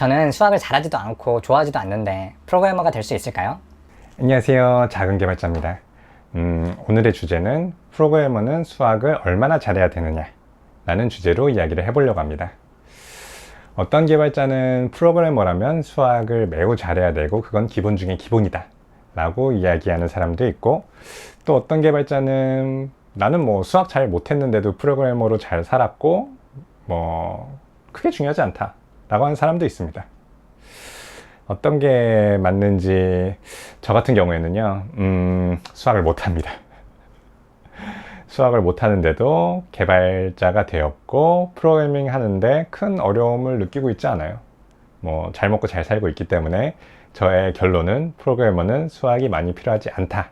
저는 수학을 잘하지도 않고 좋아하지도 않는데 프로그래머가 될 수 있을까요? 안녕하세요. 작은 개발자입니다. 오늘의 주제는 프로그래머는 수학을 얼마나 잘해야 되느냐 라는 주제로 이야기를 해보려고 합니다. 어떤 개발자는 프로그래머라면 수학을 매우 잘해야 되고 그건 기본 중에 기본이다 라고 이야기하는 사람도 있고, 또 어떤 개발자는 나는 수학 잘 못했는데도 프로그래머로 잘 살았고 크게 중요하지 않다 라고 하는 사람도 있습니다. 어떤 게 맞는지, 저 같은 경우에는요, 수학을 못합니다. 수학을 못하는데도 개발자가 되었고 프로그래밍 하는데 큰 어려움을 느끼고 있지 않아요. 잘 먹고 잘 살고 있기 때문에 저의 결론은 프로그래머는 수학이 많이 필요하지 않다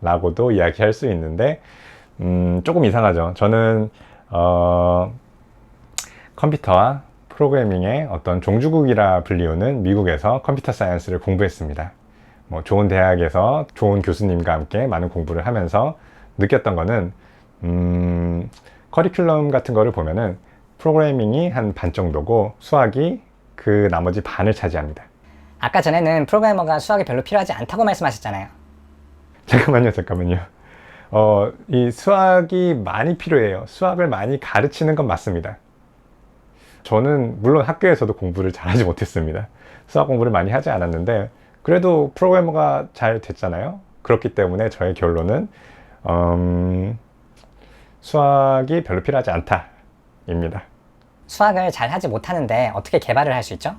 라고도 이야기할 수 있는데, 조금 이상하죠. 저는 컴퓨터와 프로그래밍의 어떤 종주국이라 불리우는 미국에서 컴퓨터 사이언스를 공부했습니다. 좋은 대학에서 좋은 교수님과 함께 많은 공부를 하면서 느꼈던 거는, 커리큘럼 같은 거를 보면은 프로그래밍이 한 반 정도고 수학이 그 나머지 반을 차지합니다. 아까 전에는 프로그래머가 수학이 별로 필요하지 않다고 말씀하셨잖아요. 잠깐만요. 이 수학이 많이 필요해요. 수학을 많이 가르치는 건 맞습니다. 저는 물론 학교에서도 공부를 잘하지 못했습니다. 수학 공부를 많이 하지 않았는데 그래도 프로그래머가 잘 됐잖아요. 그렇기 때문에 저의 결론은 수학이 별로 필요하지 않다 입니다. 수학을 잘 하지 못하는데 어떻게 개발을 할 수 있죠?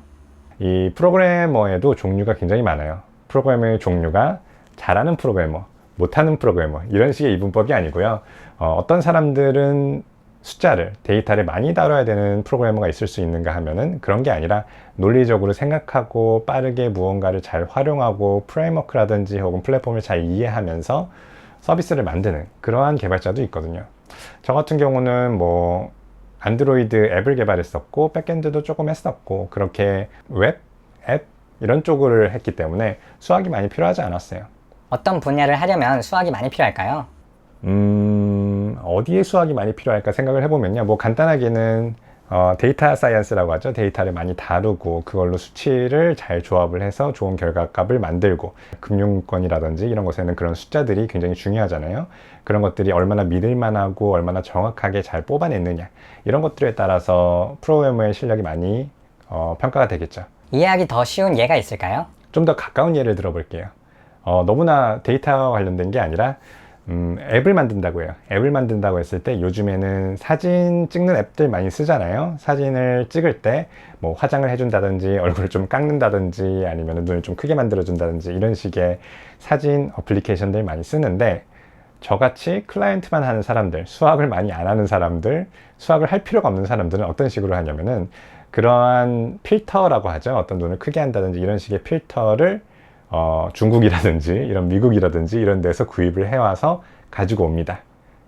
이 프로그래머에도 종류가 굉장히 많아요. 프로그래머의 종류가 잘하는 프로그래머, 못하는 프로그래머, 이런 식의 이분법이 아니고요. 어떤 사람들은 숫자를, 데이터를 많이 다뤄야 되는 프로그래머가 있을 수 있는가 하면은 그런 게 아니라 논리적으로 생각하고 빠르게 무언가를 잘 활용하고 프레임워크라든지 혹은 플랫폼을 잘 이해하면서 서비스를 만드는 그러한 개발자도 있거든요. 저 같은 경우는 안드로이드 앱을 개발했었고 백엔드도 조금 했었고 그렇게 웹, 앱 이런 쪽을 했기 때문에 수학이 많이 필요하지 않았어요. 어떤 분야를 하려면 수학이 많이 필요할까요? 어디에 수학이 많이 필요할까 생각을 해보면요. 간단하게는 데이터 사이언스라고 하죠. 데이터를 많이 다루고 그걸로 수치를 잘 조합을 해서 좋은 결과값을 만들고, 금융권이라든지 이런 곳에는 그런 숫자들이 굉장히 중요하잖아요. 그런 것들이 얼마나 믿을만하고 얼마나 정확하게 잘 뽑아냈느냐, 이런 것들에 따라서 프로그래머의 실력이 많이 평가가 되겠죠. 이해하기 더 쉬운 예가 있을까요? 좀 더 가까운 예를 들어볼게요. 너무나 데이터와 관련된 게 아니라 앱을 만든다고 해요. 앱을 만든다고 했을 때 요즘에는 사진 찍는 앱들 많이 쓰잖아요. 사진을 찍을 때 화장을 해준다든지 얼굴을 좀 깎는다든지 아니면 눈을 좀 크게 만들어준다든지 이런 식의 사진 어플리케이션들 많이 쓰는데, 저같이 클라이언트만 하는 사람들, 수학을 많이 안 하는 사람들, 수학을 할 필요가 없는 사람들은 어떤 식으로 하냐면은 그러한 필터라고 하죠. 어떤 눈을 크게 한다든지 이런 식의 필터를 중국이라든지 이런 미국이라든지 이런 데서 구입을 해와서 가지고 옵니다.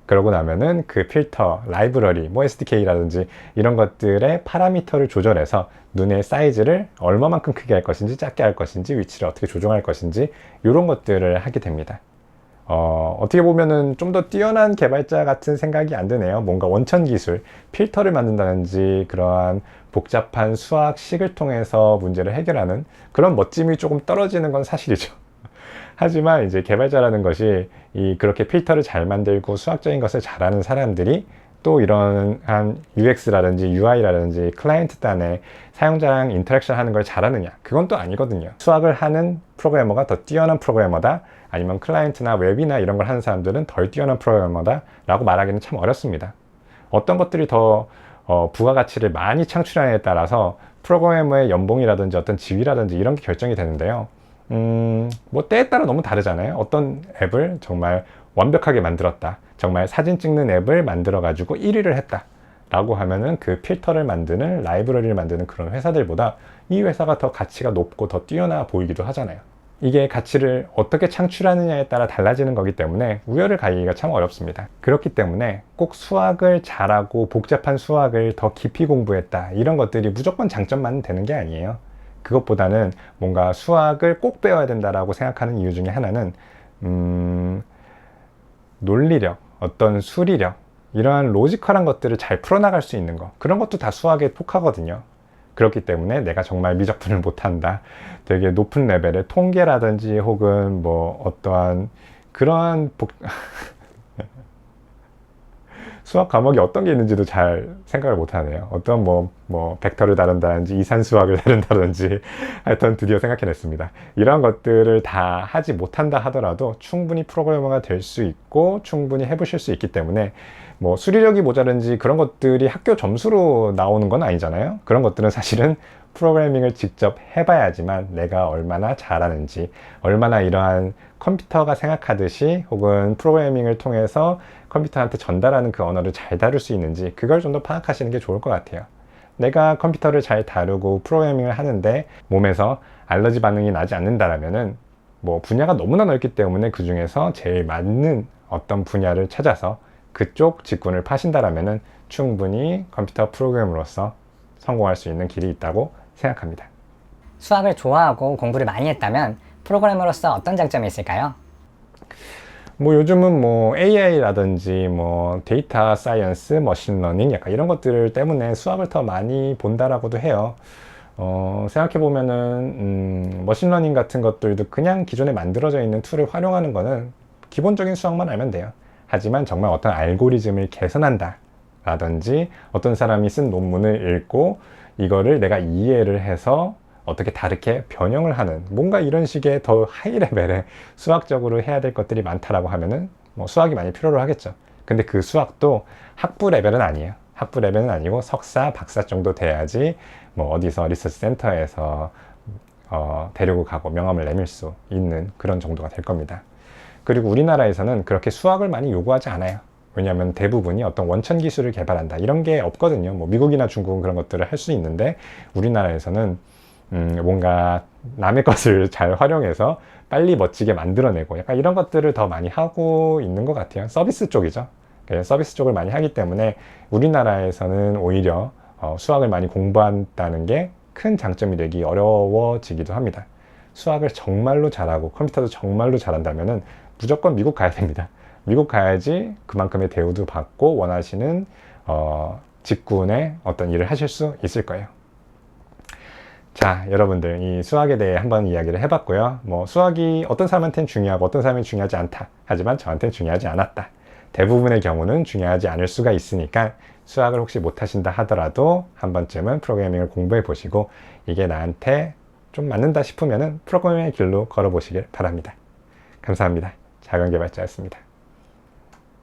그러고 나면은 그 필터, 라이브러리, SDK라든지 이런 것들의 파라미터를 조절해서 눈의 사이즈를 얼마만큼 크게 할 것인지 작게 할 것인지 위치를 어떻게 조정할 것인지 이런 것들을 하게 됩니다. 어떻게 보면은 좀 더 뛰어난 개발자 같은 생각이 안 드네요. 뭔가 원천 기술, 필터를 만든다든지 그러한 복잡한 수학식을 통해서 문제를 해결하는 그런 멋짐이 조금 떨어지는 건 사실이죠. 하지만 이제 개발자라는 것이 그렇게 필터를 잘 만들고 수학적인 것을 잘하는 사람들이 또 이런 한 UX라든지 UI라든지 클라이언트 단에 사용자랑 인터랙션 하는 걸 잘하느냐, 그건 또 아니거든요. 수학을 하는 프로그래머가 더 뛰어난 프로그래머다, 아니면 클라이언트나 웹이나 이런 걸 하는 사람들은 덜 뛰어난 프로그래머다 라고 말하기는 참 어렵습니다. 어떤 것들이 더 부가가치를 많이 창출하느냐에 따라서 프로그래머의 연봉이라든지 어떤 지위라든지 이런 게 결정이 되는데요. 때에 따라 너무 다르잖아요. 어떤 앱을 정말 완벽하게 만들었다, 정말 사진 찍는 앱을 만들어 가지고 1위를 했다 라고 하면은 그 필터를 만드는, 라이브러리를 만드는 그런 회사들보다 이 회사가 더 가치가 높고 더 뛰어나 보이기도 하잖아요. 이게 가치를 어떻게 창출하느냐에 따라 달라지는 거기 때문에 우열을 가리기가 참 어렵습니다. 그렇기 때문에 꼭 수학을 잘하고 복잡한 수학을 더 깊이 공부했다, 이런 것들이 무조건 장점만 되는 게 아니에요. 그것보다는 뭔가 수학을 꼭 배워야 된다라고 생각하는 이유 중에 하나는 논리력, 어떤 수리력, 이러한 로지컬한 것들을 잘 풀어나갈 수 있는 거, 그런 것도 다 수학에 속하거든요. 그렇기 때문에 내가 정말 미적분을 못한다. 되게 높은 레벨의 통계라든지 혹은 뭐 어떠한 그러한 수학 과목이 어떤 게 있는지도 잘 생각을 못 하네요. 어떤 벡터를 다룬다든지 이산수학을 다룬다든지 하여튼 드디어 생각해냈습니다. 이런 것들을 다 하지 못한다 하더라도 충분히 프로그래머가 될 수 있고 충분히 해보실 수 있기 때문에 뭐 수리력이 모자른지 그런 것들이 학교 점수로 나오는 건 아니잖아요. 그런 것들은 사실은 프로그래밍을 직접 해봐야지만 내가 얼마나 잘하는지, 얼마나 이러한 컴퓨터가 생각하듯이 혹은 프로그래밍을 통해서 컴퓨터한테 전달하는 그 언어를 잘 다룰 수 있는지 그걸 좀 더 파악하시는 게 좋을 것 같아요. 내가 컴퓨터를 잘 다루고 프로그래밍을 하는데 몸에서 알러지 반응이 나지 않는다라면은 뭐 분야가 너무나 넓기 때문에 그 중에서 제일 맞는 어떤 분야를 찾아서 그쪽 직군을 파신다라면은 충분히 컴퓨터 프로그래머로서 성공할 수 있는 길이 있다고 생각합니다. 수학을 좋아하고 공부를 많이 했다면 프로그래머로서 어떤 장점이 있을까요? 뭐 요즘은 뭐 AI라든지 뭐 데이터 사이언스, 머신러닝 약간 이런 것들 때문에 수학을 더 많이 본다라고도 해요. 생각해보면은 머신러닝 같은 것들도 그냥 기존에 만들어져 있는 툴을 활용하는 거는 기본적인 수학만 알면 돼요. 하지만 정말 어떤 알고리즘을 개선한다 라든지 어떤 사람이 쓴 논문을 읽고 이거를 내가 이해를 해서 어떻게 다르게 변형을 하는 뭔가 이런 식의 더 하이 레벨의 수학적으로 해야 될 것들이 많다라고 하면은 뭐 수학이 많이 필요로 하겠죠. 근데 그 수학도 학부 레벨은 아니에요. 학부 레벨은 아니고 석사, 박사 정도 돼야지 뭐 어디서 리서치 센터에서 데리고 가고 명함을 내밀 수 있는 그런 정도가 될 겁니다. 그리고 우리나라에서는 그렇게 수학을 많이 요구하지 않아요. 왜냐하면 대부분이 어떤 원천 기술을 개발한다 이런 게 없거든요. 뭐 미국이나 중국은 그런 것들을 할 수 있는데 우리나라에서는 뭔가 남의 것을 잘 활용해서 빨리 멋지게 만들어내고 약간 이런 것들을 더 많이 하고 있는 것 같아요. 서비스 쪽이죠. 서비스 쪽을 많이 하기 때문에 우리나라에서는 오히려 수학을 많이 공부한다는 게 큰 장점이 되기 어려워지기도 합니다. 수학을 정말로 잘하고 컴퓨터도 정말로 잘한다면은 무조건 미국 가야 됩니다. 미국 가야지 그만큼의 대우도 받고 원하시는 직군의 어떤 일을 하실 수 있을 거예요. 자, 여러분들 이 수학에 대해 한번 이야기를 해봤고요. 뭐 수학이 어떤 사람한테는 중요하고 어떤 사람은 중요하지 않다. 하지만 저한테는 중요하지 않았다. 대부분의 경우는 중요하지 않을 수가 있으니까 수학을 혹시 못하신다 하더라도 한 번쯤은 프로그래밍을 공부해 보시고 이게 나한테 좀 맞는다 싶으면은 프로그래밍의 길로 걸어보시길 바랍니다. 감사합니다. 작은 개발자였습니다.